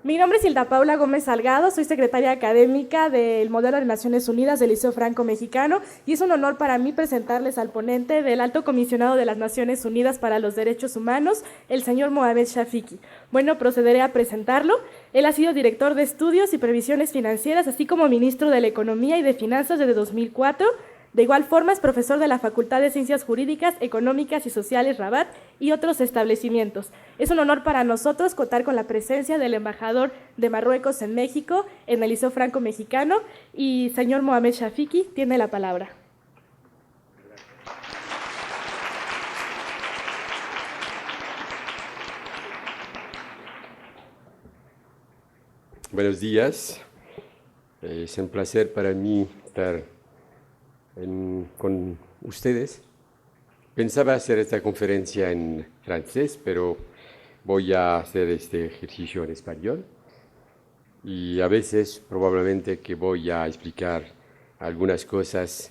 Mi nombre es Hilda Paula Gómez Salgado, soy secretaria académica del Modelo de Naciones Unidas del Liceo Franco Mexicano y es un honor para mí presentarles al ponente del Alto Comisionado de las Naciones Unidas para los Derechos Humanos, el señor Mohamed Shafiki. Bueno, procederé a presentarlo. Él ha sido director de Estudios y Previsiones Financieras, así como ministro de la Economía y de Finanzas desde 2004. De igual forma, es profesor de la Facultad de Ciencias Jurídicas, Económicas y Sociales Rabat y otros establecimientos. Es un honor para nosotros contar con la presencia del embajador de Marruecos en México, en el Liceo Franco Mexicano, y señor Mohamed Shafiki tiene la palabra. Buenos días, es un placer para mí estar con ustedes. Pensaba hacer esta conferencia en francés, pero voy a hacer este ejercicio en español y a veces probablemente que voy a explicar algunas cosas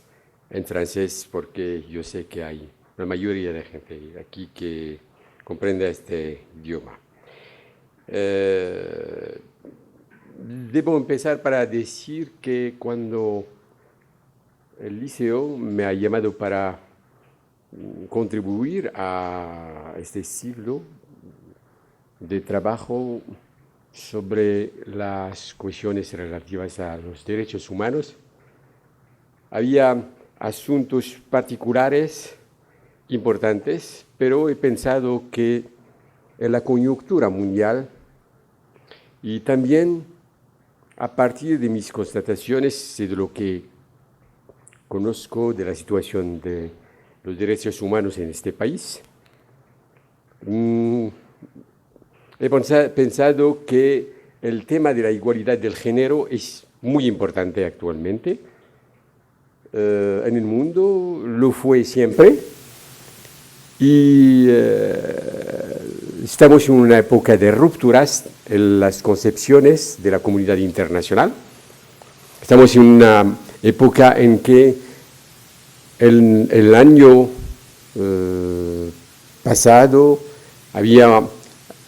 en francés porque yo sé que hay la mayoría de gente aquí que comprende este idioma. Debo empezar para decir que cuando el liceo me ha llamado para contribuir a este siglo de trabajo sobre las cuestiones relativas a los derechos humanos, había asuntos particulares importantes, pero he pensado que en la coyuntura mundial y también a partir de mis constataciones de lo que conozco de la situación de los derechos humanos en este país, he pensado que el tema de la igualdad del género es muy importante actualmente. En el mundo lo fue siempre y estamos en una época de rupturas en las concepciones de la comunidad internacional. Estamos en una época en que el año pasado había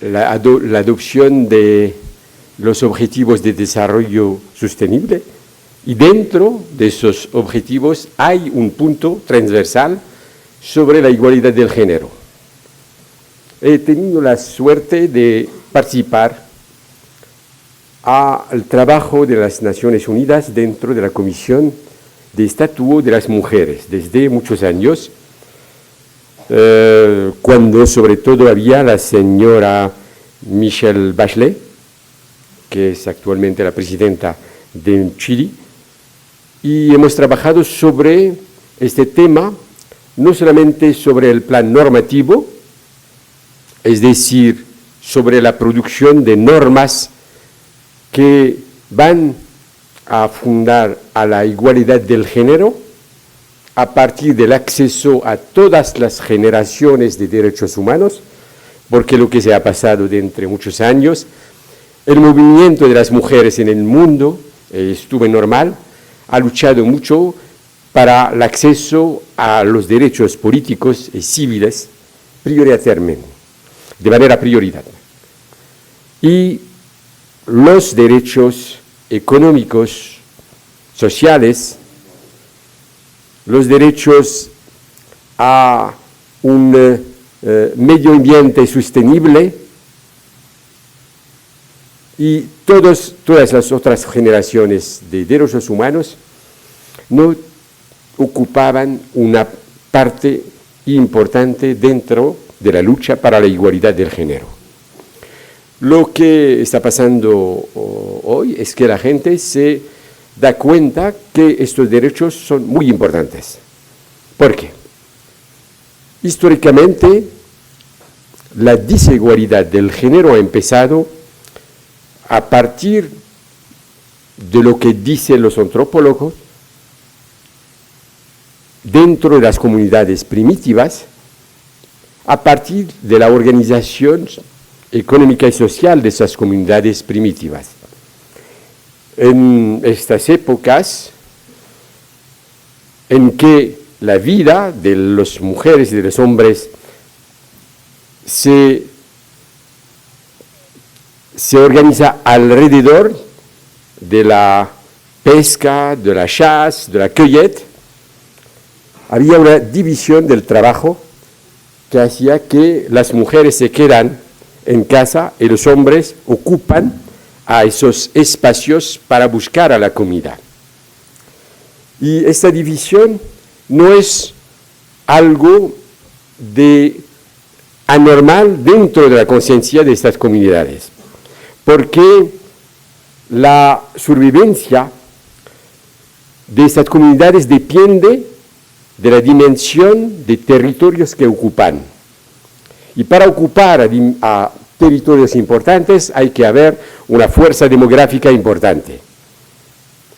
la adopción de los objetivos de desarrollo sostenible y dentro de esos objetivos hay un punto transversal sobre la igualdad del género. He tenido la suerte de participar al trabajo de las Naciones Unidas dentro de la Comisión de Estatuto de las Mujeres desde muchos años, cuando sobre todo había la señora Michelle Bachelet, que es actualmente la presidenta de Chile, y hemos trabajado sobre este tema, no solamente sobre el plan normativo, es decir, sobre la producción de normas que van a fundar a la igualdad del género a partir del acceso a todas las generaciones de derechos humanos, porque lo que se ha pasado de entre muchos años, el movimiento de las mujeres en el mundo, estuvo normal, ha luchado mucho para el acceso a los derechos políticos y civiles prioritariamente, de manera prioritaria. Y los derechos económicos, sociales, los derechos a un medio ambiente sostenible y todas las otras generaciones de derechos humanos no ocupaban una parte importante dentro de la lucha para la igualdad del género. Lo que está pasando hoy es que la gente se da cuenta que estos derechos son muy importantes. ¿Por qué? Históricamente, la desigualdad del género ha empezado a partir de lo que dicen los antropólogos dentro de las comunidades primitivas, a partir de la organización económica y social de esas comunidades primitivas. En estas épocas en que la vida de las mujeres y de los hombres se se organiza alrededor de la pesca, de la chasse, de la cueillette. Había una división del trabajo que hacía que las mujeres se quedan en casa y los hombres ocupan a esos espacios para buscar a la comida. Y esta división no es algo anormal dentro de la conciencia de estas comunidades, porque la supervivencia de estas comunidades depende de la dimensión de territorios que ocupan. Y para ocupar a territorios importantes hay que haber una fuerza demográfica importante,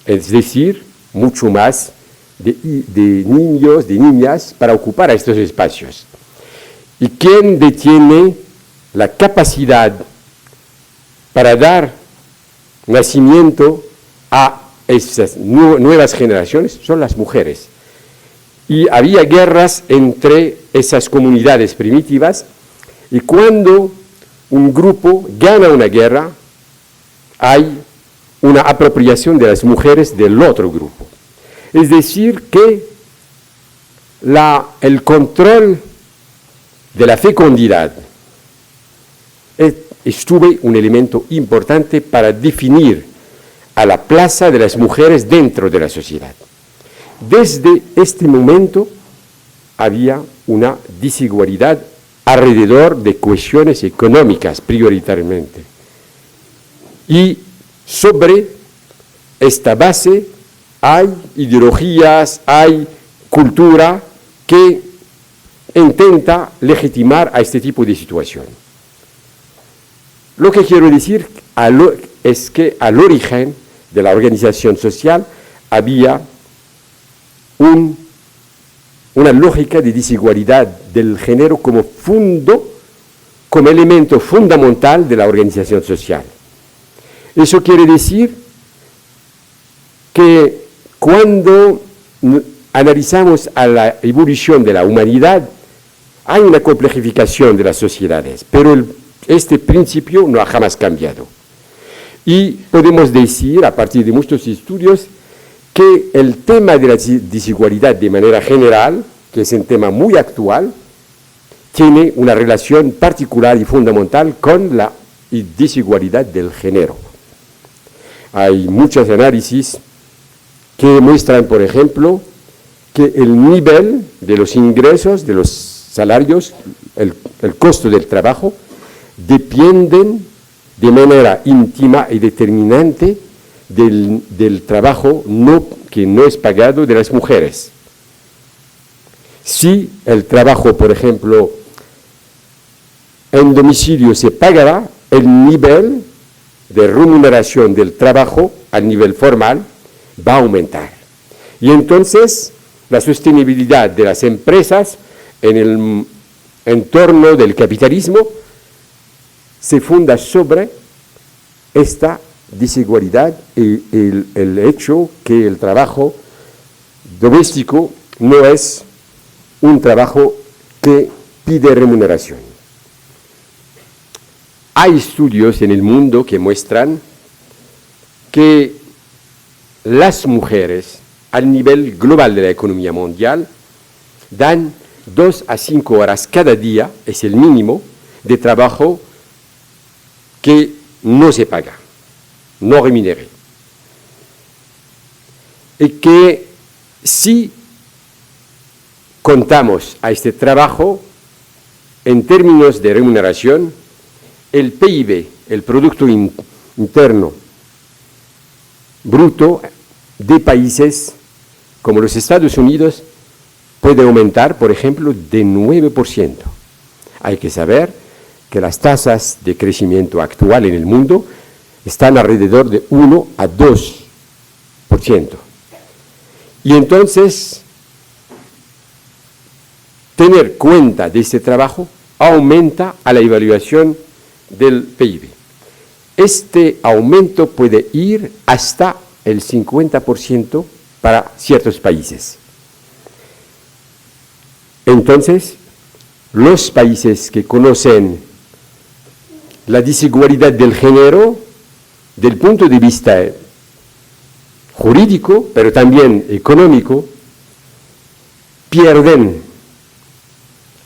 es decir, mucho más de niños, de niñas para ocupar a estos espacios. ¿Y quién detiene la capacidad para dar nacimiento a esas nuevas generaciones? Son las mujeres. Y había guerras entre esas comunidades primitivas, y cuando un grupo gana una guerra, hay una apropiación de las mujeres del otro grupo. Es decir, que el control de la fecundidad estuvo un elemento importante para definir a la plaza de las mujeres dentro de la sociedad. Desde este momento había una desigualdad alrededor de cuestiones económicas prioritariamente. Y sobre esta base hay ideologías, hay cultura que intenta legitimar a este tipo de situación. Lo que quiero decir es que al origen de la organización social había una lógica de desigualdad del género como elemento fundamental de la organización social. Eso quiere decir que cuando analizamos a la evolución de la humanidad, hay una complejificación de las sociedades, pero este principio no ha jamás cambiado. Y podemos decir, a partir de muchos estudios, que el tema de la desigualdad de manera general, que es un tema muy actual, tiene una relación particular y fundamental con la desigualdad del género. Hay muchos análisis que muestran, por ejemplo, que el nivel de los ingresos, de los salarios, el costo del trabajo, dependen de manera íntima y determinante del trabajo que no es pagado de las mujeres. Si el trabajo, por ejemplo, en domicilio se pagará, el nivel de remuneración del trabajo a nivel formal va a aumentar. Y entonces la sostenibilidad de las empresas en el entorno del capitalismo se funda sobre esta desigualdad y el hecho que el trabajo doméstico no es un trabajo que pide remuneración. Hay estudios en el mundo que muestran que las mujeres al nivel global de la economía mundial dan 2 a 5 horas cada día, es el mínimo, de trabajo que no se paga, no remuneré. Y que si contamos a este trabajo en términos de remuneración, el PIB, el Producto Interno Bruto de países como los Estados Unidos puede aumentar, por ejemplo, de 9%. Hay que saber que las tasas de crecimiento actual en el mundo están alrededor de 1 a 2%. Y entonces, tener cuenta de este trabajo aumenta a la evaluación del PIB. Este aumento puede ir hasta el 50% para ciertos países. Entonces, los países que conocen la desigualdad del género del punto de vista jurídico, pero también económico, pierden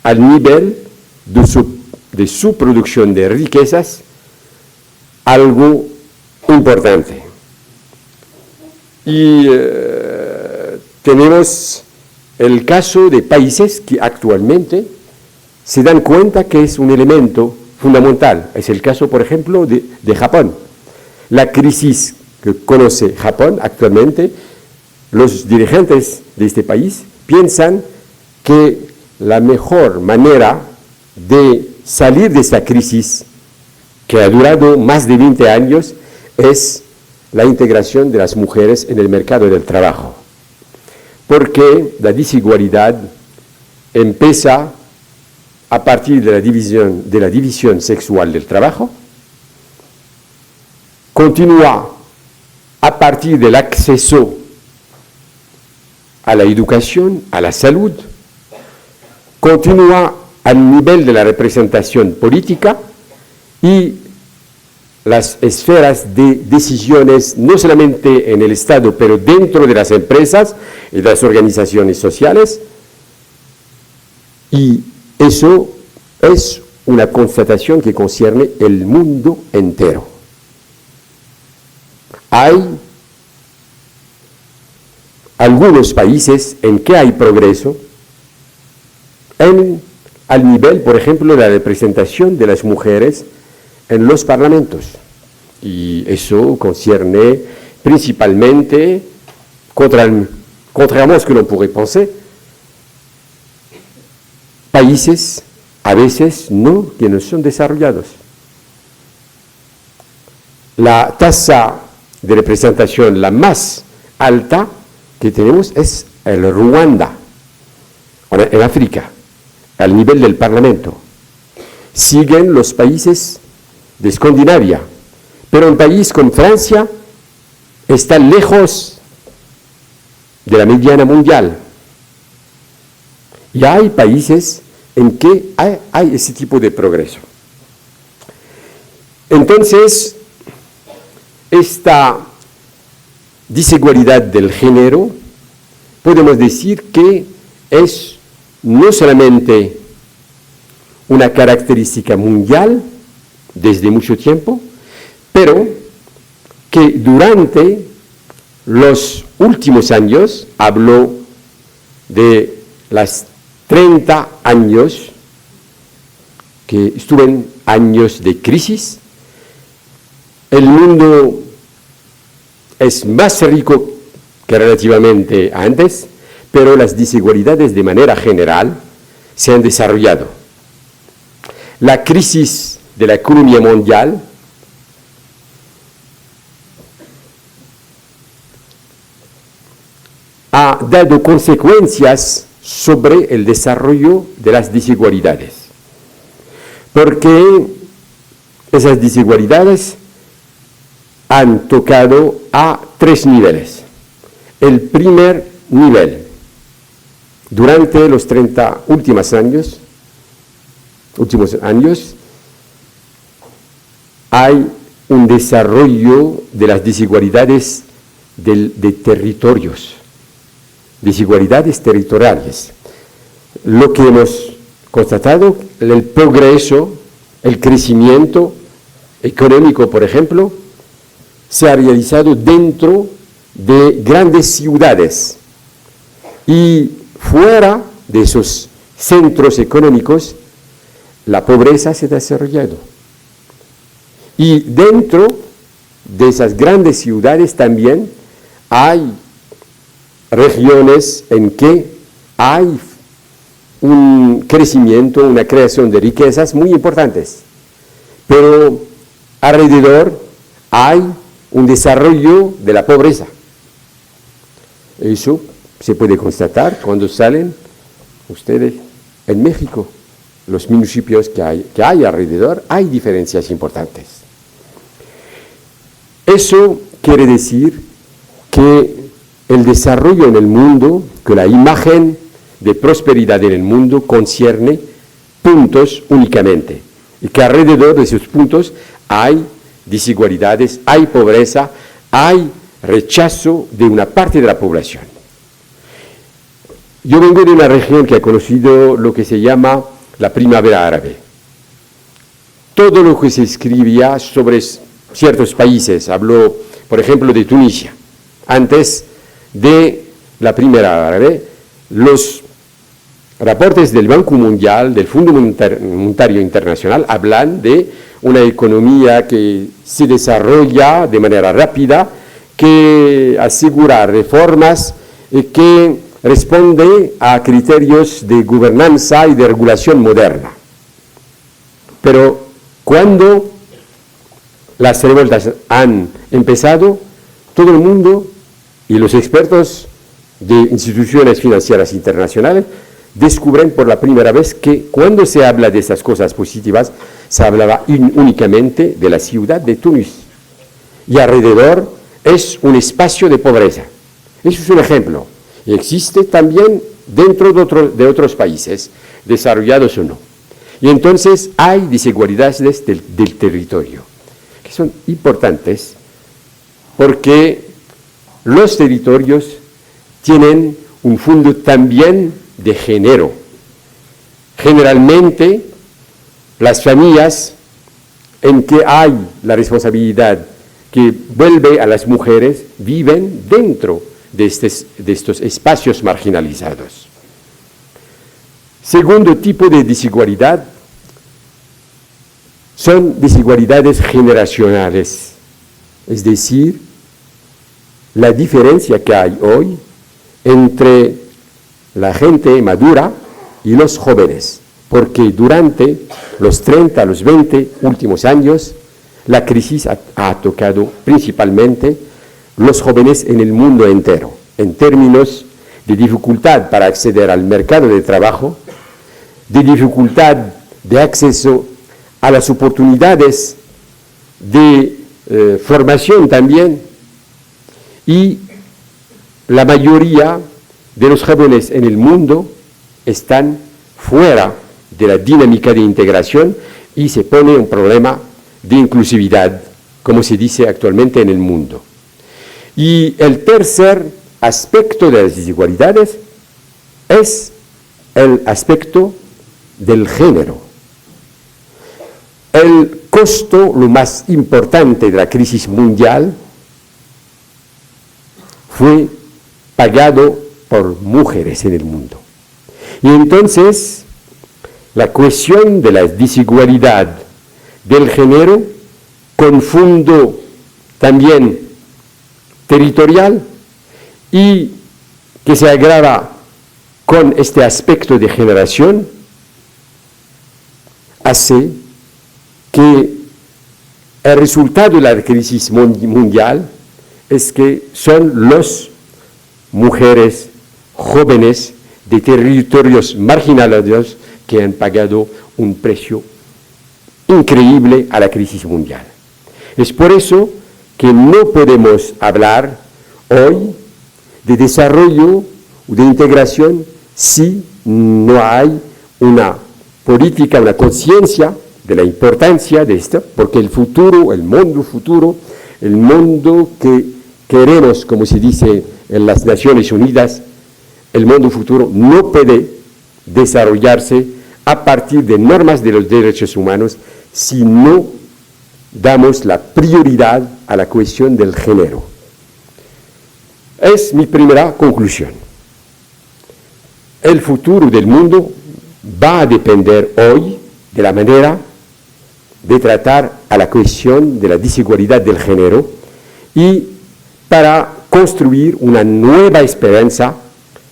al nivel de su producción de riquezas algo importante. Y tenemos el caso de países que actualmente se dan cuenta que es un elemento fundamental. Es el caso, por ejemplo, de Japón. La crisis que conoce Japón actualmente, los dirigentes de este país piensan que la mejor manera de salir de esta crisis, que ha durado más de 20 años, es la integración de las mujeres en el mercado del trabajo. Porque la desigualdad empieza a partir de la división sexual del trabajo, continúa a partir del acceso a la educación, a la salud, continúa al nivel de la representación política y las esferas de decisiones, no solamente en el Estado, pero dentro de las empresas y de las organizaciones sociales. Y eso es una constatación que concierne el mundo entero. Hay algunos países en que hay progreso al nivel, por ejemplo, de la representación de las mujeres en los parlamentos. Y eso concierne principalmente, contrairement a ce que l'on pourrait penser, países a veces que no son desarrollados. La tasa de representación la más alta que tenemos es el Ruanda, en África, al nivel del Parlamento. Siguen los países de Escandinavia, pero un país como Francia está lejos de la mediana mundial. Y hay países en que hay ese tipo de progreso. Entonces, esta desigualdad del género, podemos decir que es no solamente una característica mundial desde mucho tiempo, pero que durante los últimos años, hablo de las 30 años, que estuvieron años de crisis, el mundo es más rico que relativamente antes, pero las desigualdades de manera general se han desarrollado. La crisis de la economía mundial ha dado consecuencias sobre el desarrollo de las desigualdades, porque esas desigualdades han tocado a 3 niveles. El primer nivel, durante los 30 últimos años, hay un desarrollo de las desigualdades de territorios, desigualdades territoriales. Lo que hemos constatado, el progreso, el crecimiento económico, por ejemplo, se ha realizado dentro de grandes ciudades y fuera de esos centros económicos la pobreza se ha desarrollado. Y dentro de esas grandes ciudades también hay regiones en que hay un crecimiento, una creación de riquezas muy importantes, pero alrededor hay un desarrollo de la pobreza. Eso se puede constatar cuando salen ustedes en México, los municipios que hay alrededor, hay diferencias importantes. Eso quiere decir que el desarrollo en el mundo, que la imagen de prosperidad en el mundo concierne puntos únicamente. y que alrededor de esos puntos hay desigualdades, hay pobreza, hay rechazo de una parte de la población. Yo vengo de una región que ha conocido lo que se llama la primavera árabe. Todo lo que se escribía sobre ciertos países, habló por ejemplo de Tunisia, antes de la primavera árabe, los reportes del Banco Mundial, del Fondo Monetario Internacional, hablan de una economía que se desarrolla de manera rápida, que asegura reformas y que responde a criterios de gobernanza y de regulación moderna. Pero cuando las revueltas han empezado, todo el mundo y los expertos de instituciones financieras internacionales descubren por la primera vez que cuando se habla de estas cosas positivas, se hablaba únicamente de la ciudad de Túnez. Y alrededor es un espacio de pobreza. Eso es un ejemplo. Y existe también dentro de otros países, desarrollados o no. Y entonces hay desigualdades del territorio, que son importantes porque los territorios tienen un fondo también de género. Generalmente, las familias en que hay la responsabilidad que vuelve a las mujeres viven dentro de estos espacios marginalizados. Segundo tipo de desigualdad son desigualdades generacionales, es decir, la diferencia que hay hoy entre la gente madura y los jóvenes, porque durante los 30, los 20 últimos años, la crisis ha tocado principalmente los jóvenes en el mundo entero, en términos de dificultad para acceder al mercado de trabajo, de dificultad de acceso a las oportunidades de formación también, y la mayoría de los jóvenes en el mundo están fuera de la dinámica de integración y se pone un problema de inclusividad, como se dice actualmente en el mundo. Y el tercer aspecto de las desigualdades es el aspecto del género. El costo, lo más importante de la crisis mundial, fue pagado por mujeres en el mundo. Y entonces, la cuestión de la desigualdad del género, con fondo también territorial, y que se agrava con este aspecto de generación, hace que el resultado de la crisis mundial es que son las mujeres jóvenes de territorios marginalizados que han pagado un precio increíble a la crisis mundial. Es por eso que no podemos hablar hoy de desarrollo o de integración si no hay una política, una conciencia de la importancia de esto, porque el futuro, el mundo que queremos, como se dice en las Naciones Unidas, el mundo futuro no puede desarrollarse a partir de normas de los derechos humanos si no damos la prioridad a la cuestión del género. Es mi primera conclusión. El futuro del mundo va a depender hoy de la manera de tratar a la cuestión de la desigualdad del género y para construir una nueva esperanza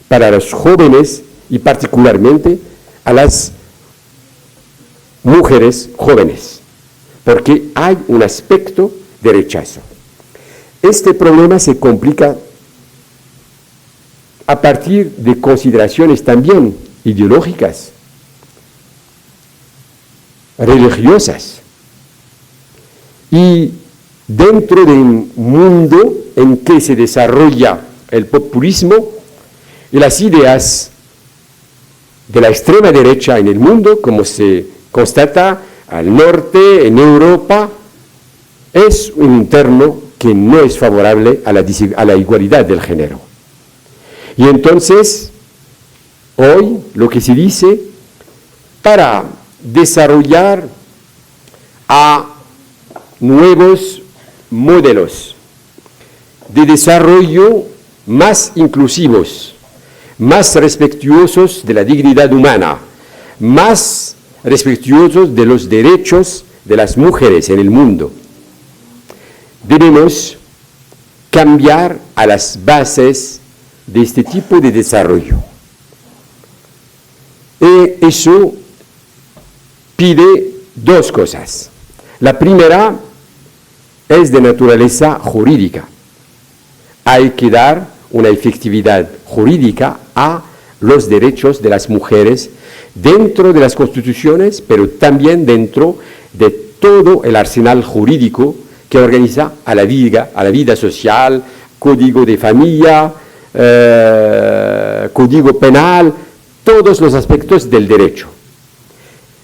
para los jóvenes y particularmente a las mujeres jóvenes, porque hay un aspecto de rechazo. Este problema se complica a partir de consideraciones también ideológicas, religiosas, y dentro de un mundo en que se desarrolla el populismo y las ideas de la extrema derecha en el mundo, como se constata al norte, en Europa, es un entorno que no es favorable a la igualdad del género. Y entonces, hoy lo que se dice, para desarrollar a nuevos modelos de desarrollo más inclusivos, más respetuosos de la dignidad humana, más respetuosos de los derechos de las mujeres en el mundo. Debemos cambiar a las bases de este tipo de desarrollo. Y eso pide dos cosas. La primera es de naturaleza jurídica. Hay que dar una efectividad jurídica a los derechos de las mujeres dentro de las constituciones, pero también dentro de todo el arsenal jurídico que organiza a la vida social, código de familia, código penal, todos los aspectos del derecho.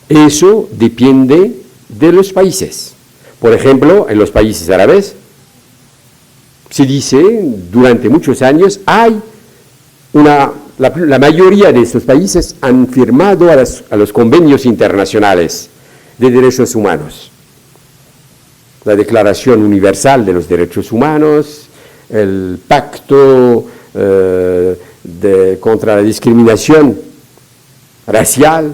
Eso depende de los países. Por ejemplo, en los países árabes, se dice, durante muchos años, la mayoría de estos países han firmado a los convenios internacionales de derechos humanos. La Declaración Universal de los Derechos Humanos, el Pacto contra la discriminación racial,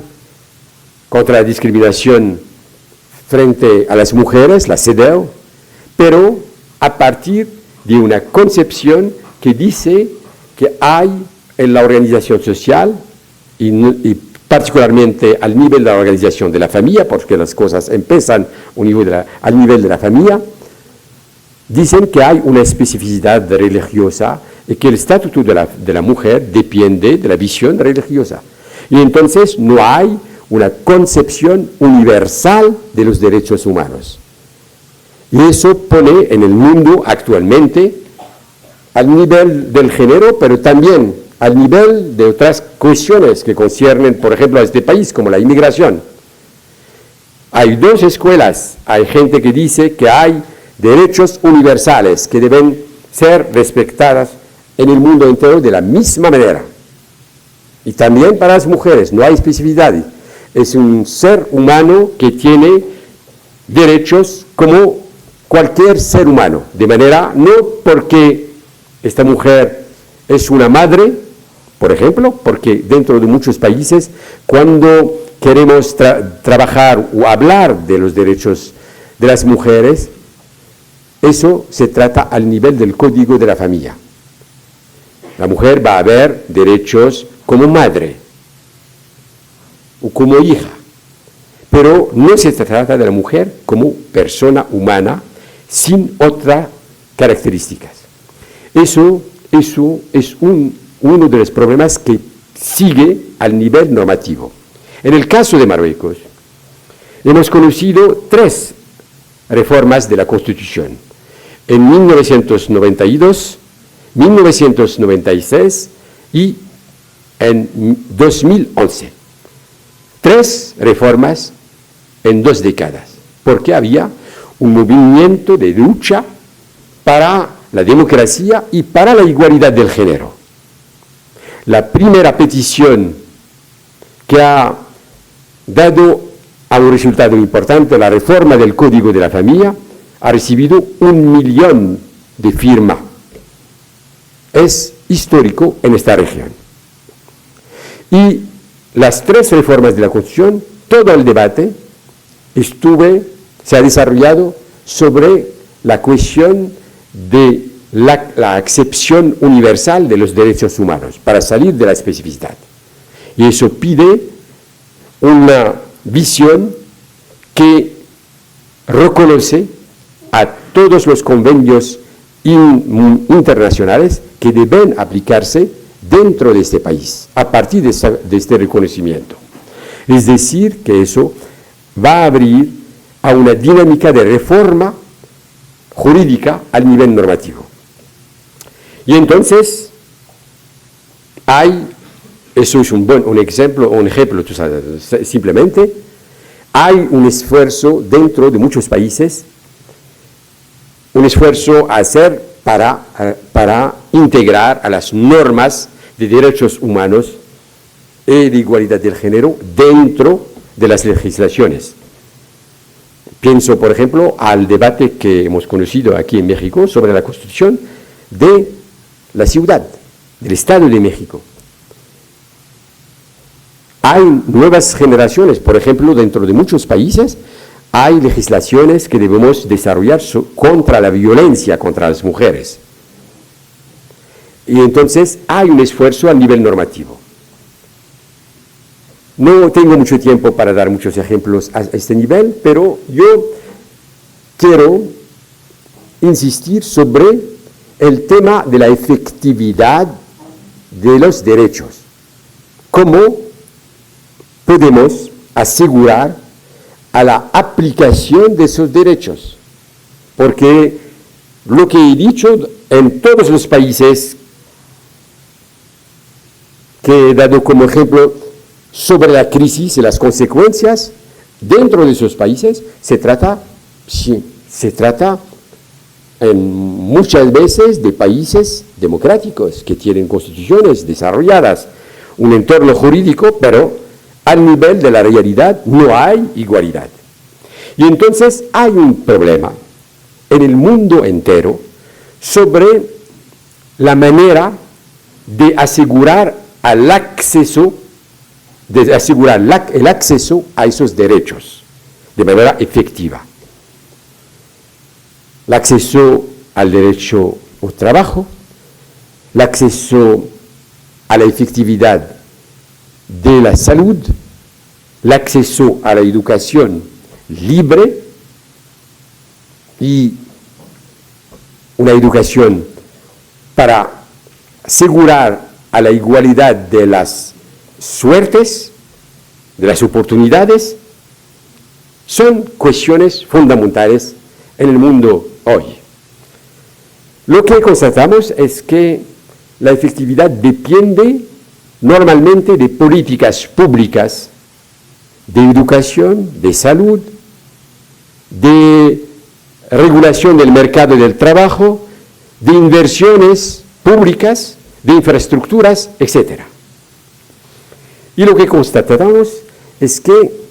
contra la discriminación frente a las mujeres, la CEDAW, pero a partir de una concepción que dice que hay en la organización social y particularmente al nivel de la organización de la familia, porque las cosas empiezan al nivel de la familia, dicen que hay una especificidad religiosa y que el estatuto de la mujer depende de la visión religiosa. Y entonces no hay una concepción universal de los derechos humanos. Y eso pone en el mundo actualmente, al nivel del género, pero también al nivel de otras cuestiones que conciernen, por ejemplo, a este país, como la inmigración. Hay dos escuelas, hay gente que dice que hay derechos universales que deben ser respetadas en el mundo entero de la misma manera. Y también para las mujeres, no hay especificidad. Es un ser humano que tiene derechos como cualquier ser humano, de manera, no porque esta mujer es una madre, por ejemplo, porque dentro de muchos países, cuando queremos trabajar o hablar de los derechos de las mujeres, eso se trata al nivel del código de la familia. La mujer va a haber derechos como madre o como hija, pero no se trata de la mujer como persona humana sin otras características. Eso es uno de los problemas que sigue al nivel normativo. En el caso de Marruecos, hemos conocido 3 reformas de la Constitución. En 1992, 1996 y en 2011. 3 reformas en 2 décadas, porque había un movimiento de lucha para la democracia y para la igualdad del género. La primera petición que ha dado a un resultado importante, la reforma del Código de la Familia, ha recibido 1 millón de firmas. Es histórico en esta región. Y las 3 reformas de la Constitución, todo el debate se ha desarrollado sobre la cuestión de la acepción universal de los derechos humanos para salir de la especificidad. Y eso pide una visión que reconoce a todos los convenios internacionales que deben aplicarse dentro de este país, a partir de este reconocimiento. Es decir, que eso va a abrir a una dinámica de reforma jurídica al nivel normativo. Y entonces, eso es un ejemplo, simplemente, hay un esfuerzo dentro de muchos países, un esfuerzo a hacer para integrar a las normas de derechos humanos y de igualdad del género dentro de las legislaciones. Pienso, por ejemplo, al debate que hemos conocido aquí en México sobre la constitución de la ciudad, del Estado de México. Hay nuevas generaciones, por ejemplo, dentro de muchos países, hay legislaciones que debemos desarrollar contra la violencia contra las mujeres. Y entonces hay un esfuerzo a nivel normativo. No tengo mucho tiempo para dar muchos ejemplos a este nivel, pero yo quiero insistir sobre el tema de la efectividad de los derechos. ¿Cómo podemos asegurar a la aplicación de esos derechos? Porque lo que he dicho en todos los países que he dado como ejemplo sobre la crisis y las consecuencias dentro de esos países, se trata muchas veces de países democráticos que tienen constituciones desarrolladas, un entorno jurídico, pero al nivel de la realidad no hay igualdad. Y entonces hay un problema en el mundo entero sobre la manera de asegurar el acceso a esos derechos de manera efectiva. El acceso al derecho al trabajo, el acceso a la efectividad de la salud, el acceso a la educación libre y una educación para asegurar a la igualdad de las suertes, de las oportunidades, son cuestiones fundamentales en el mundo hoy. Lo que constatamos es que la efectividad depende normalmente de políticas públicas, de educación, de salud, de regulación del mercado del trabajo, de inversiones públicas, de infraestructuras, etc. Y lo que constatamos es que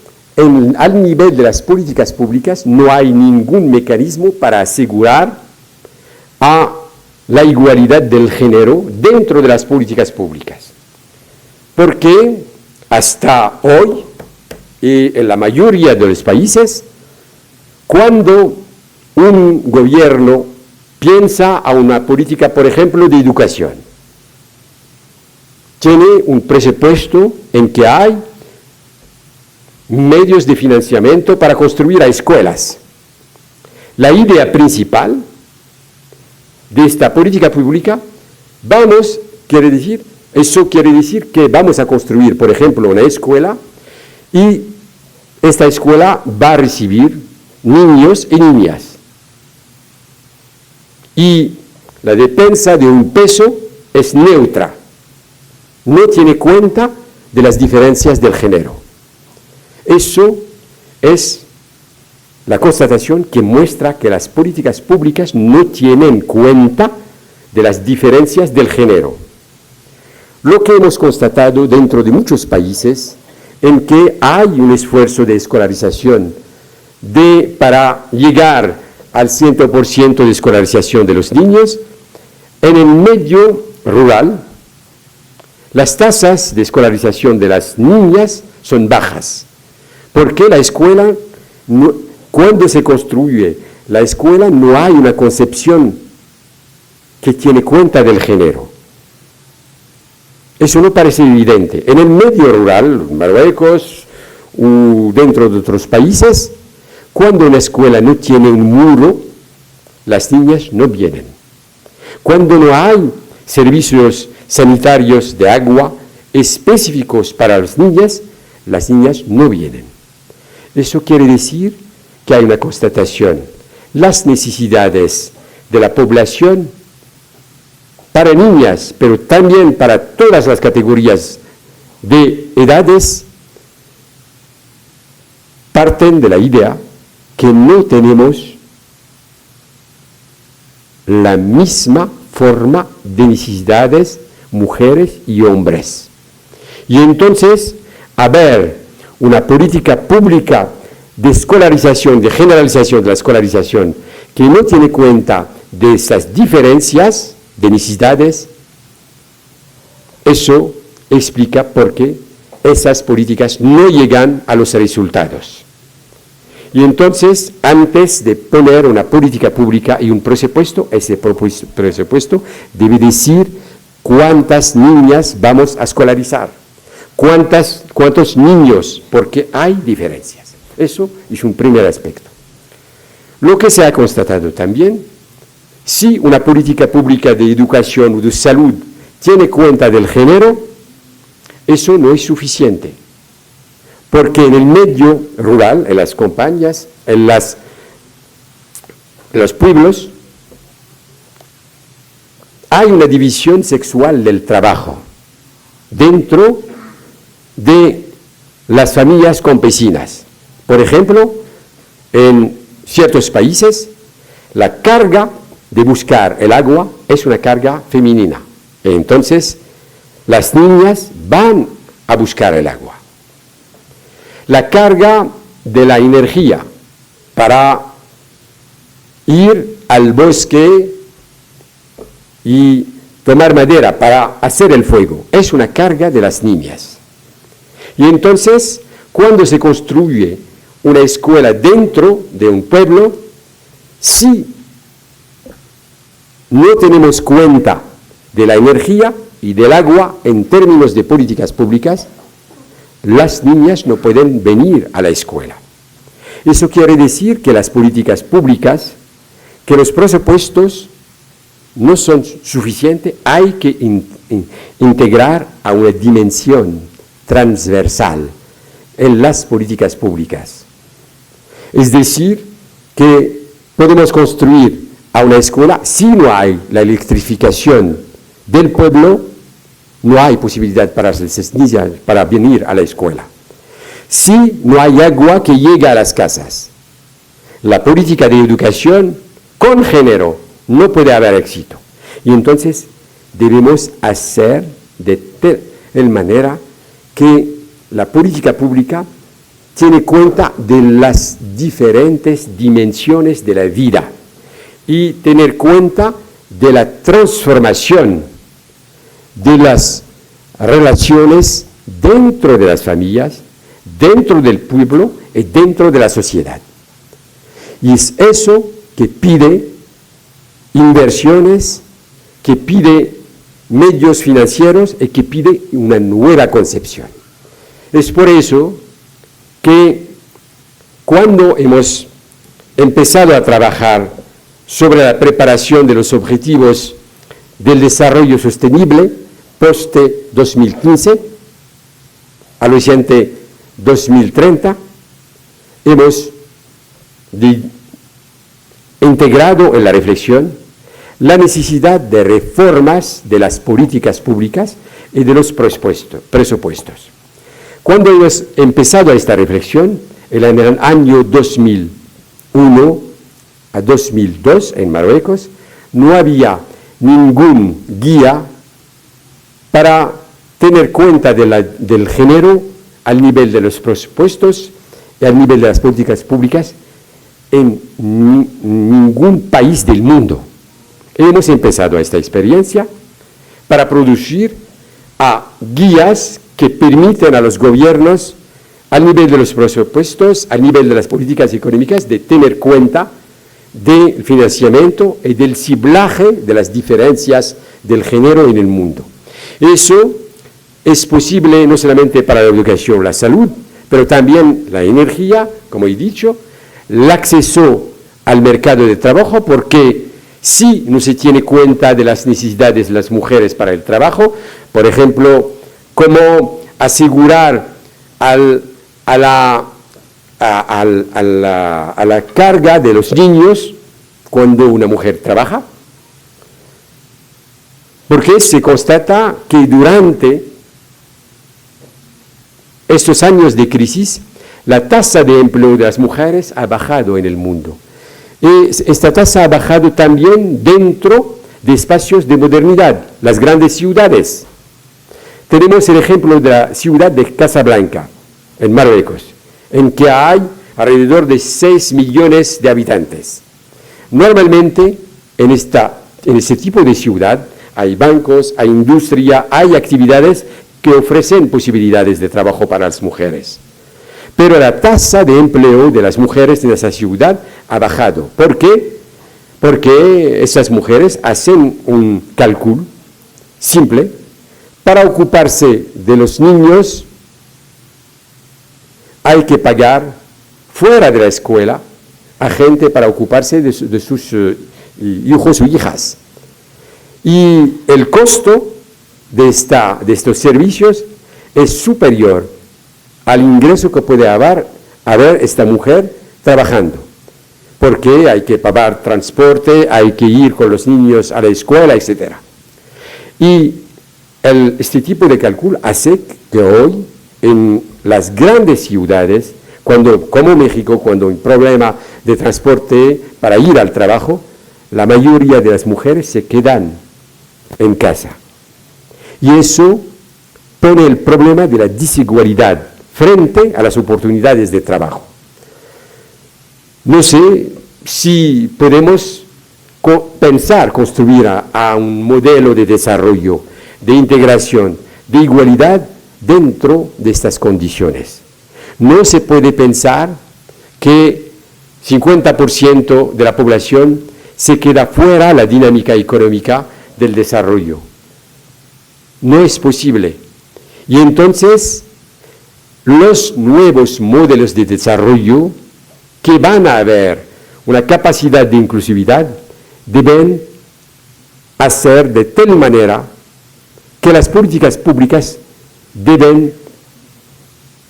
al nivel de las políticas públicas no hay ningún mecanismo para asegurar a la igualdad del género dentro de las políticas públicas. Porque hasta hoy, y en la mayoría de los países, cuando un gobierno piensa a una política, por ejemplo, de educación, tiene un presupuesto en que hay medios de financiamiento para construir escuelas. La idea principal de esta política pública, eso quiere decir que vamos a construir, por ejemplo, una escuela y esta escuela va a recibir niños y niñas. Y la defensa de un peso es neutra, no tiene cuenta de las diferencias del género. Eso es la constatación que muestra que las políticas públicas no tienen cuenta de las diferencias del género. Lo que hemos constatado dentro de muchos países en que hay un esfuerzo de escolarización para llegar al 100% de escolarización de los niños, en el medio rural, las tasas de escolarización de las niñas son bajas, porque la escuela, cuando se construye la escuela, no hay una concepción que tiene cuenta del género. Eso no parece evidente. En el medio rural, en Marruecos, o dentro de otros países, cuando una escuela no tiene un muro, las niñas no vienen. Cuando no hay servicios sanitarios de agua específicos para las niñas no vienen. Eso quiere decir que hay una constatación. Las necesidades de la población para niñas, pero también para todas las categorías de edades, parten de la idea que no tenemos la misma forma de necesidades mujeres y hombres. Y entonces, haber una política pública de escolarización, de generalización de la escolarización, que no tiene cuenta de esas diferencias de necesidades, eso explica por qué esas políticas no llegan a los resultados. Y entonces, antes de poner una política pública y un presupuesto, ese presupuesto debe decir cuántas niñas vamos a escolarizar, cuántos niños, porque hay diferencias. Eso es un primer aspecto. Lo que se ha constatado también, si una política pública de educación o de salud tiene cuenta del género, eso no es suficiente. Porque en el medio rural, en las campañas, en los pueblos, hay una división sexual del trabajo dentro de las familias campesinas. Por ejemplo, en ciertos países, la carga de buscar el agua es una carga femenina. Entonces, las niñas van a buscar el agua. La carga de la energía para ir al bosque y tomar madera para hacer el fuego es una carga de las niñas. Y entonces, cuando se construye una escuela dentro de un pueblo, si no tenemos cuenta de la energía y del agua en términos de políticas públicas, las niñas no pueden venir a la escuela. Eso quiere decir que las políticas públicas, que los presupuestos no son suficientes, hay que integrar a una dimensión transversal en las políticas públicas. Es decir, que podemos construir a una escuela si no hay la electrificación del pueblo. No hay posibilidad para las niñas para venir a la escuela. Si no hay agua que llegue a las casas, la política de educación con género no puede haber éxito. Y entonces debemos hacer de tal manera que la política pública tiene cuenta de las diferentes dimensiones de la vida y tener cuenta de la transformación de las relaciones dentro de las familias, dentro del pueblo y dentro de la sociedad. Y es eso que pide inversiones, que pide medios financieros y que pide una nueva concepción. Es por eso que cuando hemos empezado a trabajar sobre la preparación de los objetivos del desarrollo sostenible, post-2015, al horizonte 2030, hemos integrado en la reflexión la necesidad de reformas de las políticas públicas y de los presupuestos. Cuando hemos empezado esta reflexión, en el año 2001 a 2002 en Marruecos, no había ningún guía para tener cuenta del género al nivel de los presupuestos y al nivel de las políticas públicas en ningún país del mundo. Hemos empezado esta experiencia para producir guías que permiten a los gobiernos, al nivel de los presupuestos, al nivel de las políticas económicas, de tener cuenta del financiamiento y del ciblaje de las diferencias del género en el mundo. Eso es posible no solamente para la educación, la salud, pero también la energía, como he dicho, el acceso al mercado de trabajo, porque si no se tiene cuenta de las necesidades de las mujeres para el trabajo, por ejemplo, cómo asegurar a la carga de los niños cuando una mujer trabaja, porque se constata que durante estos años de crisis la tasa de empleo de las mujeres ha bajado en el mundo. Esta tasa ha bajado también dentro de espacios de modernidad, las grandes ciudades. Tenemos el ejemplo de la ciudad de Casablanca, en Marruecos, en que hay alrededor de 6 millones de habitantes. Normalmente, en este tipo de ciudad, hay bancos, hay industria, hay actividades que ofrecen posibilidades de trabajo para las mujeres. Pero la tasa de empleo de las mujeres en esa ciudad ha bajado. ¿Por qué? Porque esas mujeres hacen un cálculo simple. Para ocuparse de los niños hay que pagar fuera de la escuela a gente para ocuparse de sus hijos o hijas. Y el costo de estos servicios es superior al ingreso que puede haber esta mujer trabajando. Porque hay que pagar transporte, hay que ir con los niños a la escuela, etc. Y este tipo de cálculo hace que hoy en las grandes ciudades, como México, cuando hay un problema de transporte para ir al trabajo, la mayoría de las mujeres se quedan en casa. Y eso pone el problema de la desigualdad frente a las oportunidades de trabajo. No sé si podemos construir a un modelo de desarrollo, de integración, de igualdad dentro de estas condiciones. No se puede pensar que 50% de la población se queda fuera de la dinámica económica del desarrollo. No es posible. Y entonces, los nuevos modelos de desarrollo que van a haber una capacidad de inclusividad deben hacer de tal manera que las políticas públicas deben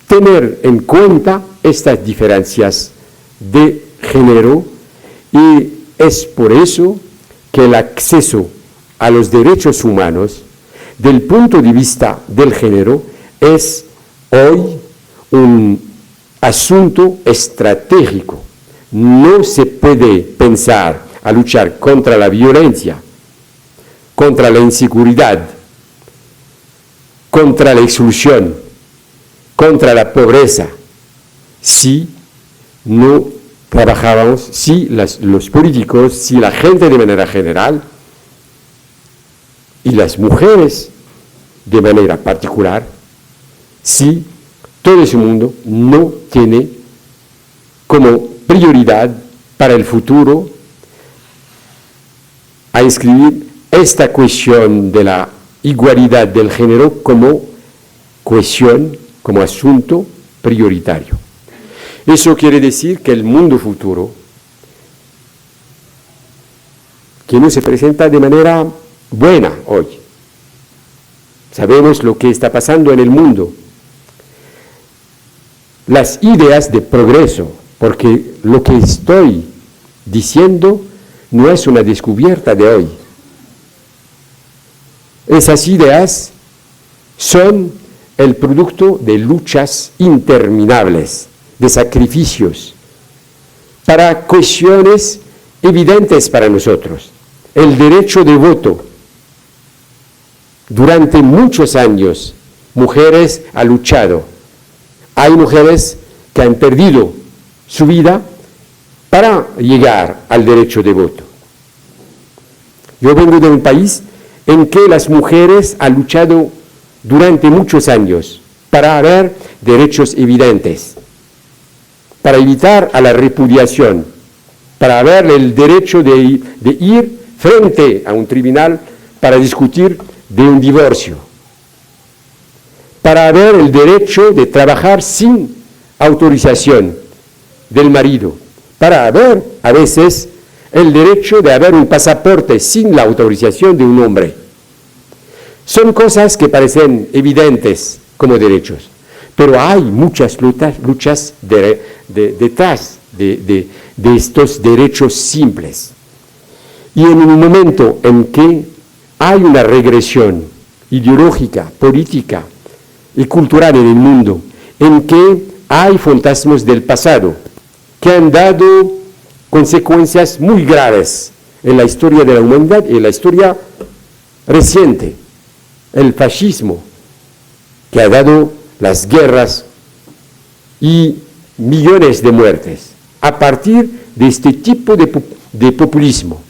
tener en cuenta estas diferencias de género, y es por eso que el acceso a los derechos humanos del punto de vista del género es hoy un asunto estratégico. No se puede pensar a luchar contra la violencia, contra la inseguridad, contra la exclusión, contra la pobreza, si no trabajamos, si los políticos, si la gente de manera general y las mujeres de manera particular, si todo ese mundo no tiene como prioridad para el futuro a inscribir esta cuestión de la igualdad del género como cuestión, como asunto prioritario. Eso quiere decir que el mundo futuro, que no se presenta de manera buena hoy, sabemos lo que está pasando en el mundo, las ideas de progreso, porque lo que estoy diciendo no es una descubierta de hoy. Esas ideas son el producto de luchas interminables, de sacrificios, para cuestiones evidentes para nosotros. El derecho de voto. Durante muchos años, mujeres han luchado. Hay mujeres que han perdido su vida para llegar al derecho de voto. Yo vengo de un país en que las mujeres han luchado durante muchos años para haber derechos evidentes, para evitar a la repudiación, para haber el derecho de ir frente a un tribunal para discutir de un divorcio, para haber el derecho de trabajar sin autorización del marido, para haber a veces el derecho de haber un pasaporte sin la autorización de un hombre. Son cosas que parecen evidentes como derechos, pero hay muchas luchas detrás de estos derechos simples. Y en un momento en que hay una regresión ideológica, política y cultural en el mundo, en que hay fantasmas del pasado que han dado consecuencias muy graves en la historia de la humanidad y en la historia reciente. El fascismo, que ha dado las guerras y millones de muertes. A partir de este tipo de populismo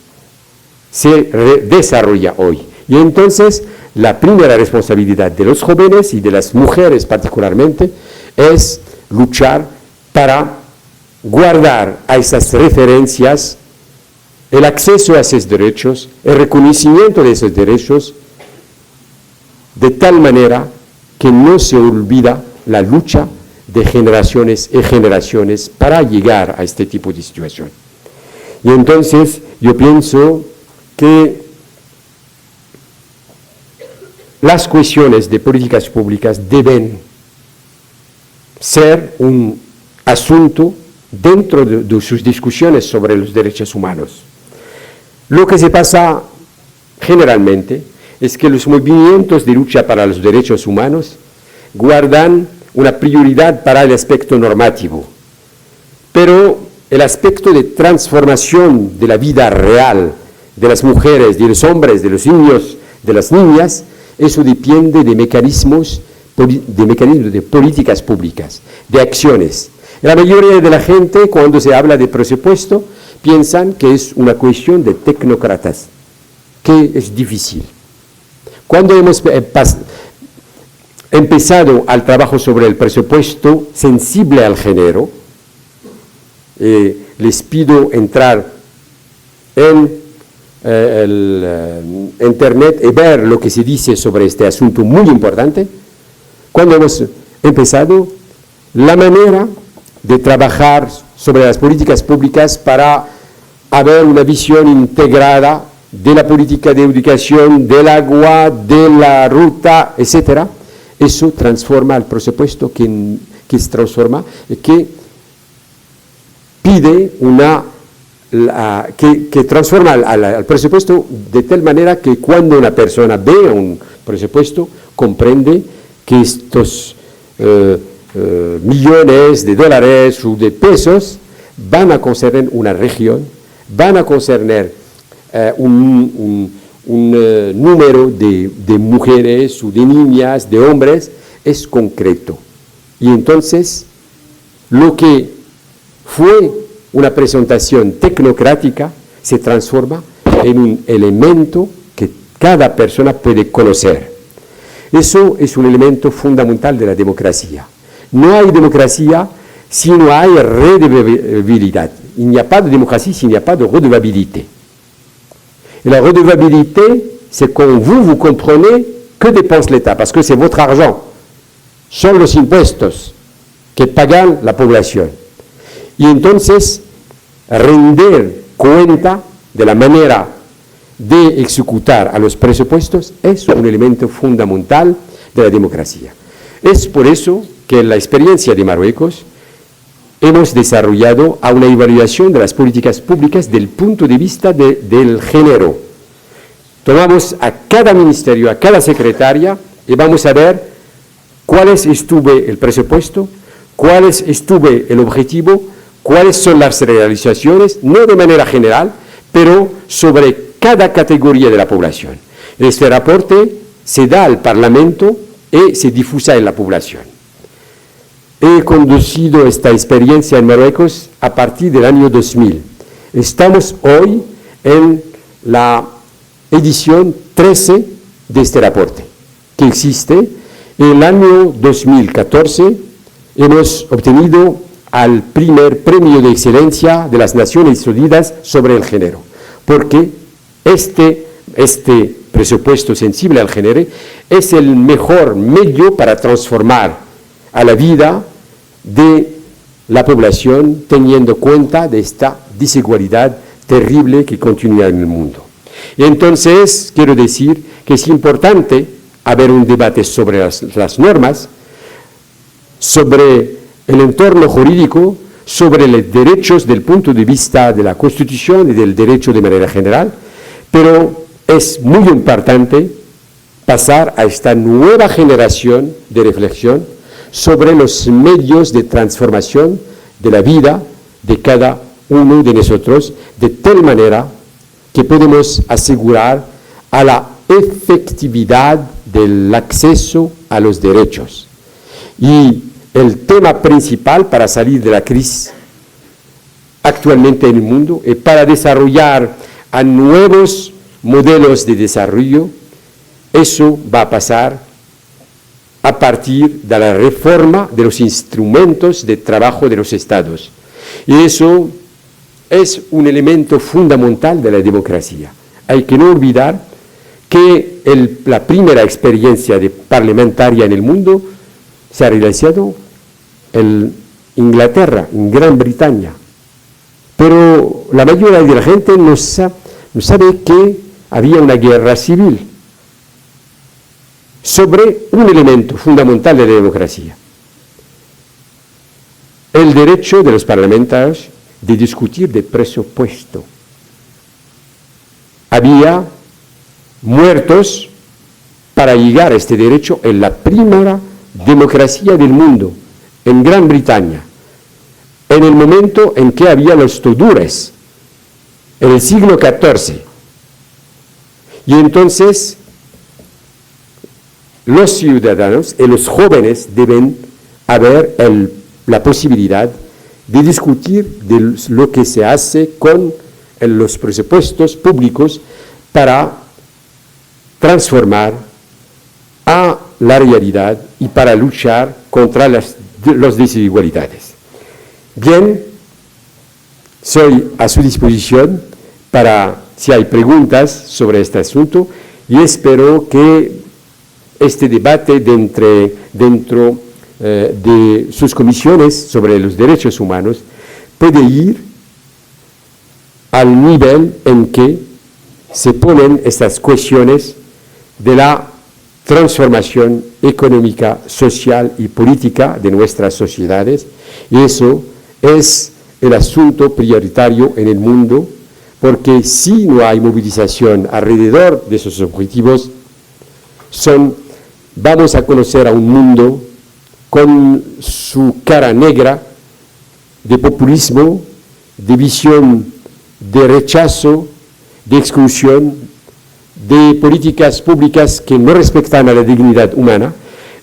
se desarrolla hoy. Y entonces la primera responsabilidad de los jóvenes y de las mujeres particularmente es luchar para guardar a esas referencias el acceso a esos derechos, el reconocimiento de esos derechos, de tal manera que no se olvida la lucha de generaciones y generaciones para llegar a este tipo de situación. Y entonces yo pienso que las cuestiones de políticas públicas deben ser un asunto dentro de sus discusiones sobre los derechos humanos. Lo que se pasa generalmente es que los movimientos de lucha para los derechos humanos guardan una prioridad para el aspecto normativo, pero el aspecto de transformación de la vida real de las mujeres, de los hombres, de los niños, de las niñas, eso depende de mecanismos de políticas públicas, de acciones. La mayoría de la gente, cuando se habla de presupuesto, piensan que es una cuestión de tecnócratas, que es difícil. Cuando hemos empezado al trabajo sobre el presupuesto sensible al género, les pido entrar en el internet y ver lo que se dice sobre este asunto muy importante. Cuando hemos empezado, la manera de trabajar sobre las políticas públicas para haber una visión integrada de la política de educación, del agua, de la ruta, etc., eso transforma el presupuesto que se transforma, que pide que transforma al presupuesto de tal manera que cuando una persona ve un presupuesto, comprende que estos millones de dólares o de pesos van a concerner una región, van a concerner un número de mujeres o de niñas, de hombres, es concreto. Y entonces, lo que fue una presentación tecnocrática se transforma en un elemento que cada persona puede conocer. Eso es un elemento fundamental de la democracia. No hay democracia si no hay redevabilidad. Il n'y a pas de démocratie s'il n'y a pas de redevabilité. Et la redevabilité, c'est quand vous comprenez que dépense l'État, parce que c'est votre argent. Son los impuestos que pagan la población. Y entonces, render cuenta de la manera de ejecutar a los presupuestos es un elemento fundamental de la democracia. Es por eso que en la experiencia de Marruecos hemos desarrollado una evaluación de las políticas públicas del punto de vista del género. Tomamos a cada ministerio, a cada secretaria, y vamos a ver cuál estuvo el presupuesto, cuál estuvo el objetivo, cuáles son las realizaciones, no de manera general, pero sobre cada categoría de la población. Este reporte se da al Parlamento y se difusa en la población. He conducido esta experiencia en Marruecos a partir del año 2000. Estamos hoy en la edición 13 de este reporte, que existe. En el año 2014 hemos obtenido al primer premio de excelencia de las Naciones Unidas sobre el género, porque este presupuesto sensible al género es el mejor medio para transformar a la vida de la población teniendo cuenta de esta desigualdad terrible que continúa en el mundo. Y entonces quiero decir que es importante haber un debate sobre las normas, sobre el entorno jurídico, sobre los derechos del punto de vista de la Constitución y del derecho de manera general, pero es muy importante pasar a esta nueva generación de reflexión sobre los medios de transformación de la vida de cada uno de nosotros, de tal manera que podemos asegurar a la efectividad del acceso a los derechos. Y el tema principal para salir de la crisis actualmente en el mundo y para desarrollar a nuevos modelos de desarrollo, eso va a pasar a partir de la reforma de los instrumentos de trabajo de los estados. Y eso es un elemento fundamental de la democracia. Hay que no olvidar que la primera experiencia de parlamentaria en el mundo se ha realizado en Inglaterra, en Gran Bretaña. Pero la mayoría de la gente no sabe que había una guerra civil sobre un elemento fundamental de la democracia: el derecho de los parlamentarios de discutir de presupuesto. Había muertos para llegar a este derecho en la primera democracia del mundo, en Gran Bretaña, en el momento en que había los Tudores, en el siglo XIV. Y entonces los ciudadanos y los jóvenes deben haber la posibilidad de discutir de lo que se hace con los presupuestos públicos para transformar a la realidad y para luchar contra las desigualdades. Bien, soy a su disposición para si hay preguntas sobre este asunto, y espero que este debate dentro de sus comisiones sobre los derechos humanos puede ir al nivel en que se ponen estas cuestiones de la transformación económica, social y política de nuestras sociedades, y eso es el asunto prioritario en el mundo, porque si no hay movilización alrededor de esos objetivos, vamos a conocer a un mundo con su cara negra de populismo, de visión de rechazo, de exclusión, de políticas públicas que no respetan a la dignidad humana.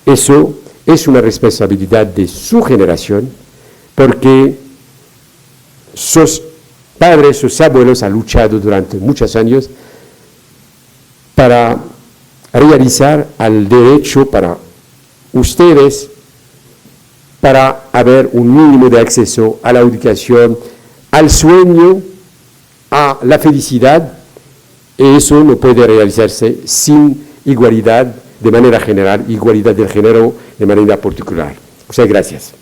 Eso es una responsabilidad de su generación, porque sus padres, sus abuelos han luchado durante muchos años para realizar el derecho para ustedes, para haber un mínimo de acceso a la educación, al sueño, a la felicidad. Y eso no puede realizarse sin igualdad de manera general, igualdad del género de manera particular. Muchas gracias.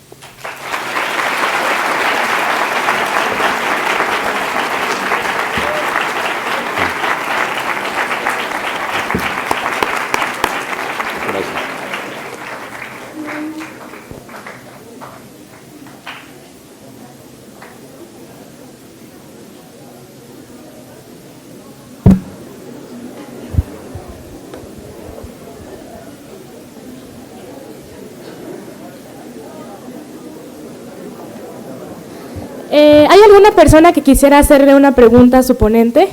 ¿Hay alguna persona que quisiera hacerle una pregunta a su ponente?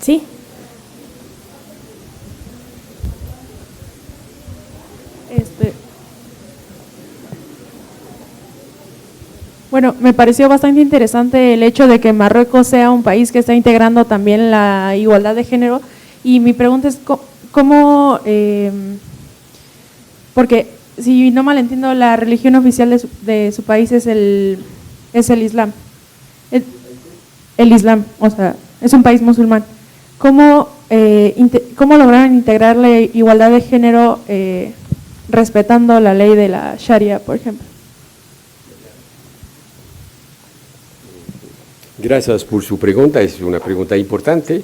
¿Sí? Bueno, me pareció bastante interesante el hecho de que Marruecos sea un país que está integrando también la igualdad de género, y mi pregunta es cómo, porque si no mal entiendo, la religión oficial de su país es el Islam. El Islam, o sea, es un país musulmán. ¿Cómo lograron integrar la igualdad de género respetando la ley de la Sharia, por ejemplo? Gracias por su pregunta, es una pregunta importante,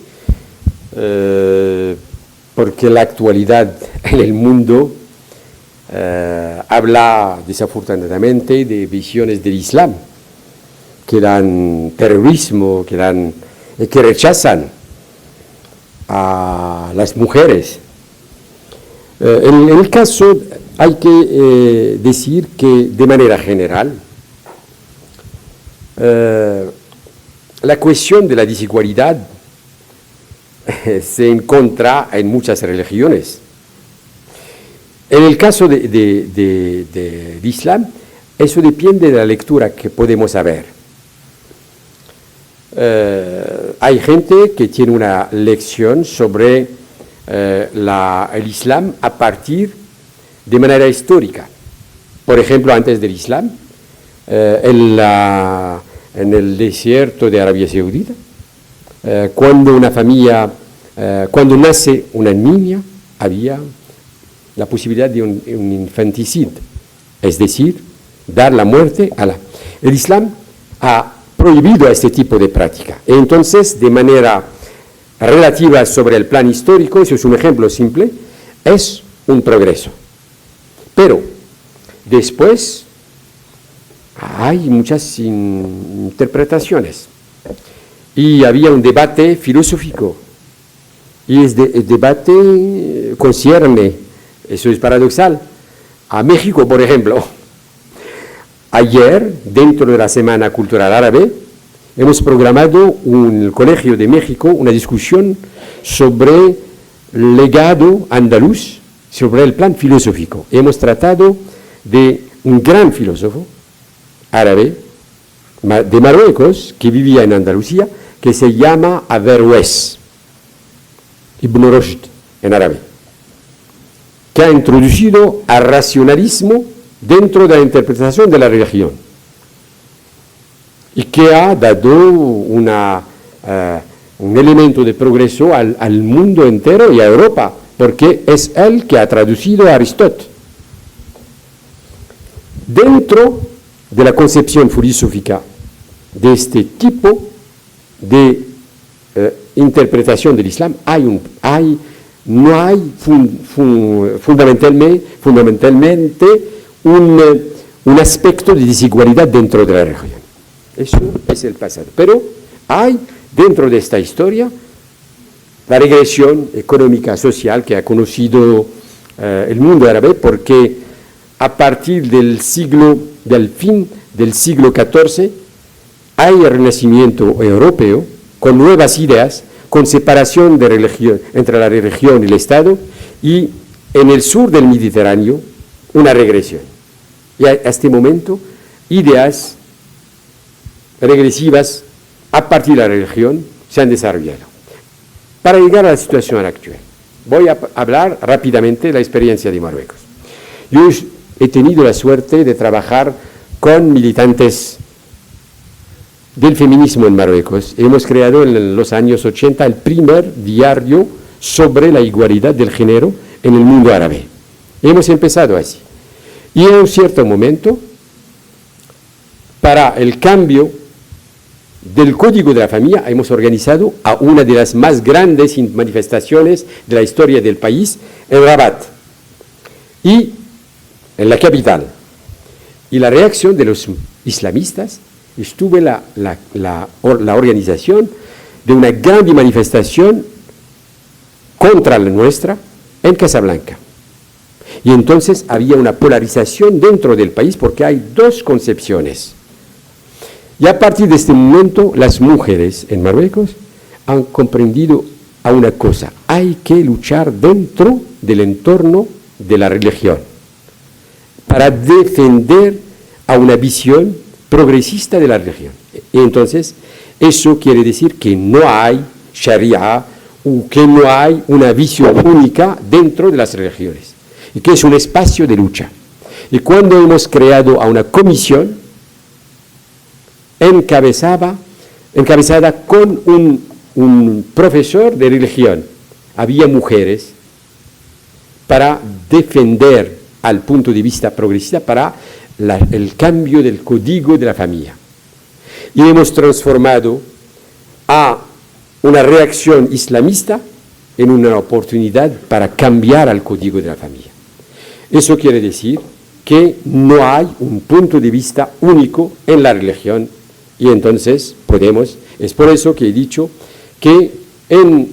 porque la actualidad en el mundo habla desafortunadamente de visiones del Islam que dan terrorismo, que rechazan a las mujeres. En el caso hay que decir que de manera general la cuestión de la desigualdad se encuentra en muchas religiones. En el caso del Islam, eso depende de la lectura que podemos hacer. Hay gente que tiene una lección sobre el Islam a partir de manera histórica. Por ejemplo, antes del Islam, en el desierto de Arabia Saudita, cuando una familia, cuando nace una niña, había la posibilidad de un infanticidio, es decir, dar la muerte a la... El Islam ha prohibido este tipo de práctica. Entonces, de manera relativa sobre el plan histórico, eso es un ejemplo simple, es un progreso. Pero después hay muchas interpretaciones y había un debate filosófico y el debate concierne, eso es paradoxal, a México, por ejemplo. Ayer, dentro de la Semana Cultural Árabe, hemos programado en el Colegio de México una discusión sobre el legado andaluz, sobre el plan filosófico. Hemos tratado de un gran filósofo árabe de Marruecos que vivía en Andalucía, que se llama Averroes, Ibn Rushd en árabe, que ha introducido al racionalismo dentro de la interpretación de la religión y que ha dado un elemento de progreso al mundo entero y a Europa, porque es él que ha traducido a Aristóteles. Dentro de la concepción filosófica de este tipo de interpretación del Islam, no hay fundamentalmente un aspecto de desigualdad dentro de la religión. Eso es el pasado. Pero hay dentro de esta historia la regresión económica, social que ha conocido el mundo árabe, porque a partir del fin del siglo XIV hay el renacimiento europeo con nuevas ideas, con separación de religión, entre la religión y el Estado, y en el sur del Mediterráneo una regresión. Y a este momento ideas regresivas a partir de la religión se han desarrollado. Para llegar a la situación actual, voy a hablar rápidamente de la experiencia de Marruecos. Yo he tenido la suerte de trabajar con militantes del feminismo en Marruecos. Hemos creado en los años 80 el primer diario sobre la igualdad del género en el mundo árabe. Hemos empezado así. Y en un cierto momento, para el cambio del Código de la Familia, hemos organizado a una de las más grandes manifestaciones de la historia del país en Rabat y en la capital. Y la reacción de los islamistas estuvo la organización de una gran manifestación contra la nuestra en Casablanca. Y entonces había una polarización dentro del país porque hay dos concepciones. Y a partir de este momento, las mujeres en Marruecos han comprendido a una cosa: hay que luchar dentro del entorno de la religión para defender a una visión progresista de la religión. Y entonces, eso quiere decir que no hay sharia o que no hay una visión única dentro de las religiones, y que es un espacio de lucha. Y cuando hemos creado a una comisión encabezada con un profesor de religión, había mujeres para defender al punto de vista progresista para el cambio del código de la familia. Y hemos transformado a una reacción islamista en una oportunidad para cambiar al código de la familia. Eso quiere decir que no hay un punto de vista único en la religión, y entonces es por eso que he dicho que en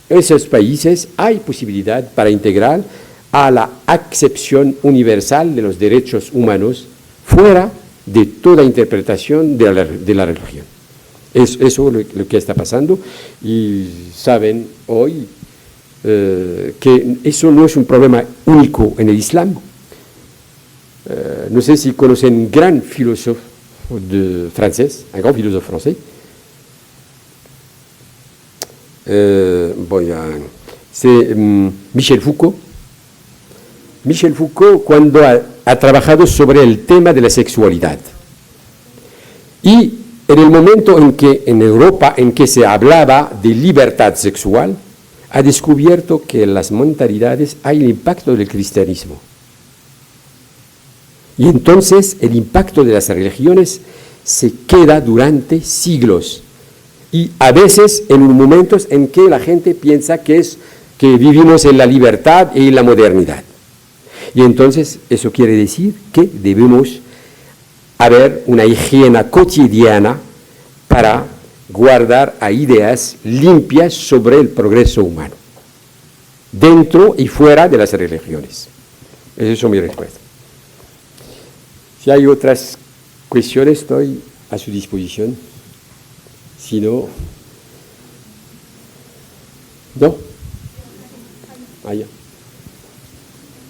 esos países hay posibilidad para integrar a la acepción universal de los derechos humanos fuera de toda interpretación de la religión. Es eso lo que está pasando, y saben hoy que eso no es un problema único en el Islam. No sé si conocen un gran filósofo francés, c'est Michel Foucault. Michel Foucault, cuando ha trabajado sobre el tema de la sexualidad, y en el momento en que en Europa en que se hablaba de libertad sexual, ha descubierto que en las mentalidades hay el impacto del cristianismo. Y entonces el impacto de las religiones se queda durante siglos, y a veces en momentos en que la gente piensa que vivimos en la libertad y en la modernidad. Y entonces eso quiere decir que debemos haber una higiene cotidiana para guardar a ideas limpias sobre el progreso humano, dentro y fuera de las religiones. Esa es mi respuesta. Si hay otras cuestiones, estoy a su disposición. Si no, no. Allá.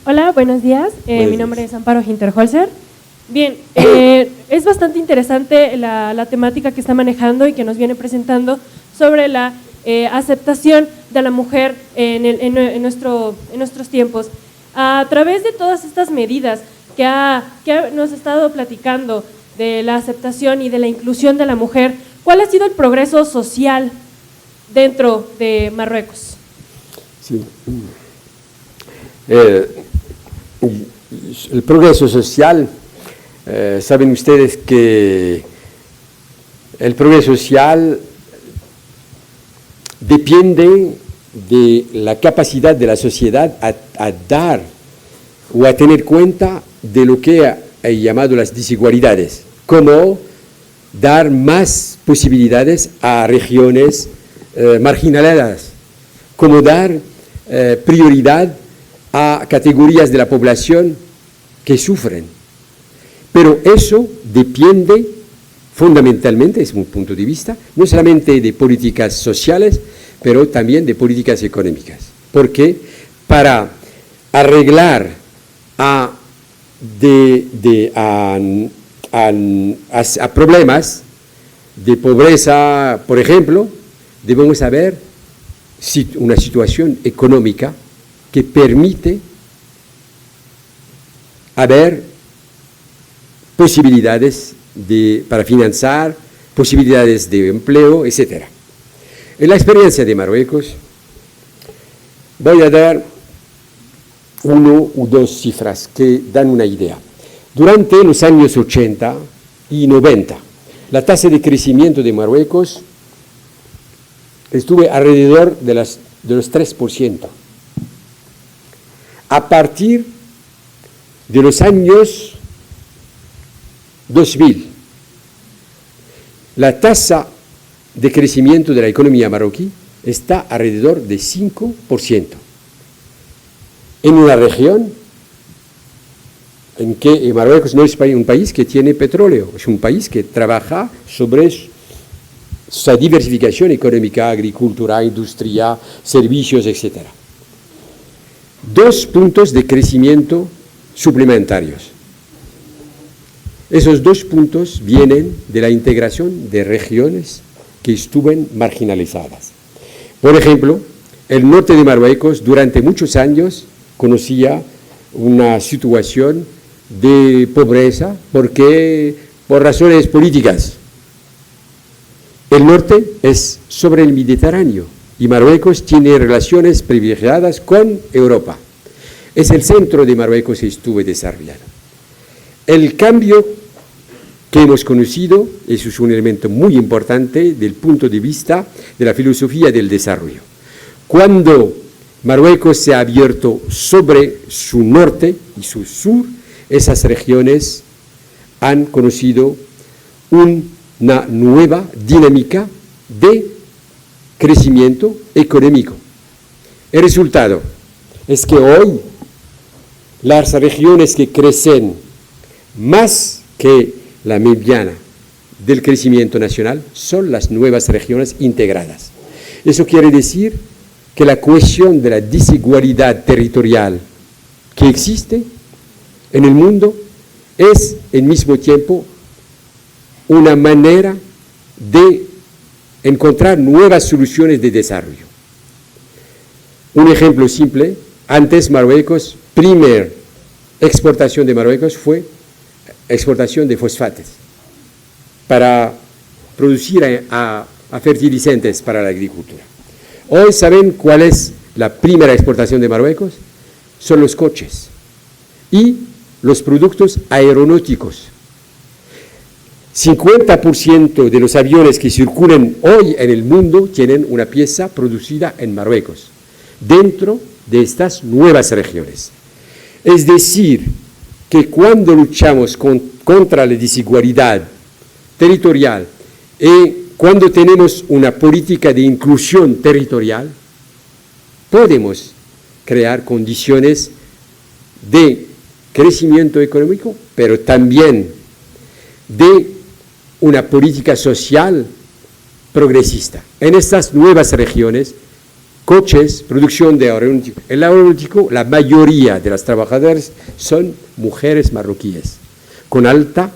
Hola, buenos días. Mi nombre es Amparo Hinterholzer. Bien, es bastante interesante la temática que está manejando y que nos viene presentando sobre la aceptación de la mujer en nuestros tiempos. A través de todas estas medidas que nos ha estado platicando de la aceptación y de la inclusión de la mujer, ¿cuál ha sido el progreso social dentro de Marruecos? Sí. El progreso social, saben ustedes que el progreso social depende de la capacidad de la sociedad a dar o a tener cuenta de lo que he llamado las desigualdades, como dar más posibilidades a regiones marginalizadas, como dar prioridad a categorías de la población que sufren. Pero eso depende fundamentalmente, es un punto de vista, no solamente de políticas sociales, pero también de políticas económicas. Porque para arreglar a problemas de pobreza, por ejemplo, debemos haber una situación económica que permite haber posibilidades para financiar, posibilidades de empleo, etc. En la experiencia de Marruecos, voy a dar uno o dos cifras que dan una idea. Durante los años 80 y 90, la tasa de crecimiento de Marruecos estuvo alrededor de los 3%. A partir de los años 2000, la tasa de crecimiento de la economía marroquí está alrededor de 5%. En una región en que Marruecos no es un país que tiene petróleo, es un país que trabaja sobre su diversificación económica, agricultura, industria, servicios, etc. 2 puntos de crecimiento suplementarios. Esos 2 puntos vienen de la integración de regiones que estuvieron marginalizadas. Por ejemplo, el norte de Marruecos durante muchos años conocía una situación de pobreza por razones políticas. El norte es sobre el Mediterráneo y Marruecos tiene relaciones privilegiadas con Europa. Es el centro de Marruecos que estuvo desarrollado. El cambio que hemos conocido es un elemento muy importante del punto de vista de la filosofía del desarrollo. Cuando Marruecos se ha abierto sobre su norte y su sur, esas regiones han conocido una nueva dinámica de crecimiento económico. El resultado es que hoy las regiones que crecen más que la mediana del crecimiento nacional son las nuevas regiones integradas. Eso quiere decir que la cohesión de la desigualdad territorial que existe en el mundo es al mismo tiempo una manera de encontrar nuevas soluciones de desarrollo. Un ejemplo simple, antes Marruecos, primera exportación de Marruecos fue exportación de fosfatos para producir a fertilizantes para la agricultura. Hoy saben cuál es la primera exportación de Marruecos, son los coches y los productos aeronáuticos. 50% de los aviones que circulan hoy en el mundo tienen una pieza producida en Marruecos, dentro de estas nuevas regiones. Es decir, que cuando luchamos contra la desigualdad territorial y cuando tenemos una política de inclusión territorial, podemos crear condiciones de crecimiento económico, pero también de una política social progresista. En estas nuevas regiones, coches, producción de aeronáutico. El aeronáutico, la mayoría de las trabajadoras son mujeres marroquíes, con alta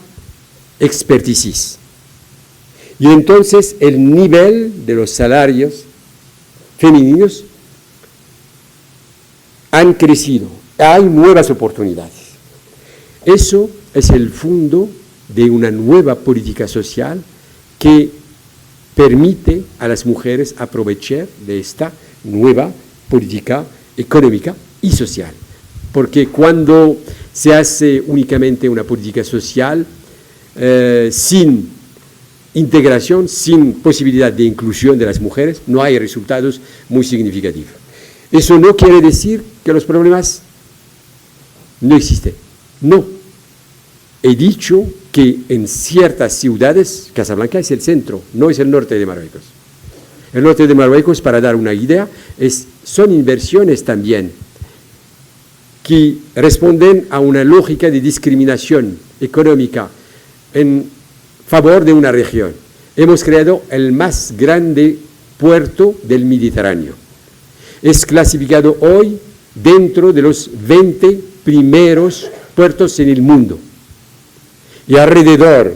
expertise. Y entonces el nivel de los salarios femeninos han crecido, hay nuevas oportunidades. Eso es el fondo de una nueva política social que permite a las mujeres aprovechar de esta nueva política económica y social. Porque cuando se hace únicamente una política social sin integración, sin posibilidad de inclusión de las mujeres, no hay resultados muy significativos. Eso no quiere decir que los problemas no existen. No. He dicho que en ciertas ciudades, Casablanca es el centro, no es el norte de Marruecos. El norte de Marruecos, para dar una idea, son inversiones también que responden a una lógica de discriminación económica en favor de una región. Hemos creado el más grande puerto del Mediterráneo. Es clasificado hoy dentro de los 20 primeros puertos en el mundo. Y alrededor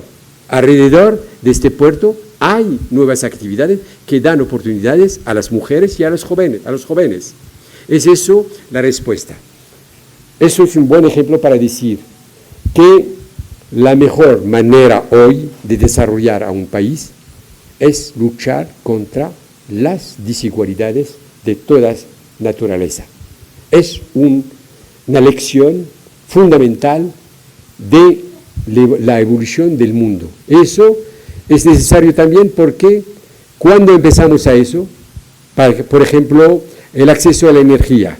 de este puerto hay nuevas actividades que dan oportunidades a las mujeres y a los jóvenes. ¿Es eso la respuesta? Eso es un buen ejemplo para decir que la mejor manera hoy de desarrollar a un país es luchar contra las desigualdades de toda naturaleza. Es una lección fundamental de la evolución del mundo. Eso es necesario también porque cuando empezamos a eso, por ejemplo, el acceso a la energía,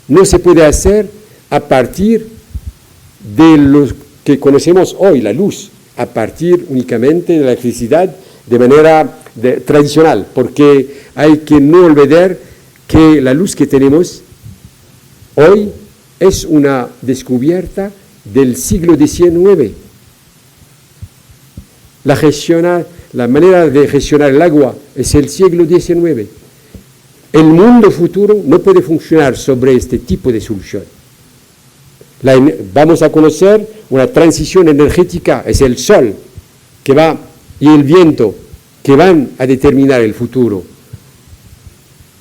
no se puede hacer a partir de lo que conocemos hoy, la luz, a partir únicamente de la electricidad de manera tradicional, porque hay que no olvidar que la luz que tenemos hoy es una descubierta del siglo XIX. La manera de gestionar el agua es el siglo XIX. El mundo futuro no puede funcionar sobre este tipo de solución. Vamos a conocer una transición energética, es el sol que va y el viento que van a determinar el futuro.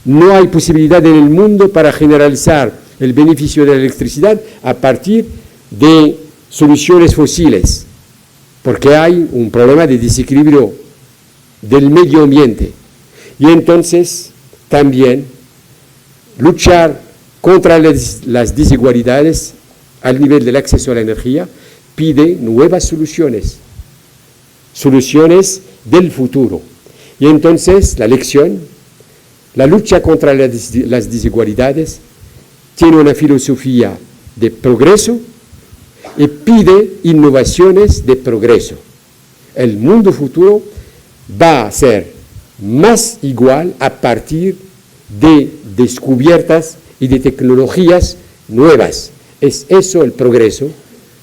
No hay posibilidad en el mundo para generalizar el beneficio de la electricidad a partir de soluciones fósiles, porque hay un problema de desequilibrio del medio ambiente. Y entonces también luchar contra las desigualdades al nivel del acceso a la energía pide nuevas soluciones del futuro. Y entonces la lección, la lucha contra las desigualdades tiene una filosofía de progreso y pide innovaciones de progreso. El mundo futuro va a ser más igual a partir de descubiertas y de tecnologías nuevas. Es eso el progreso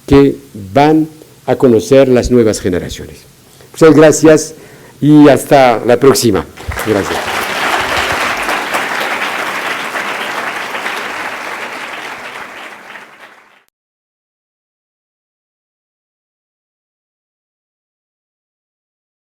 que van a conocer las nuevas generaciones. Muchas gracias y hasta la próxima. Gracias.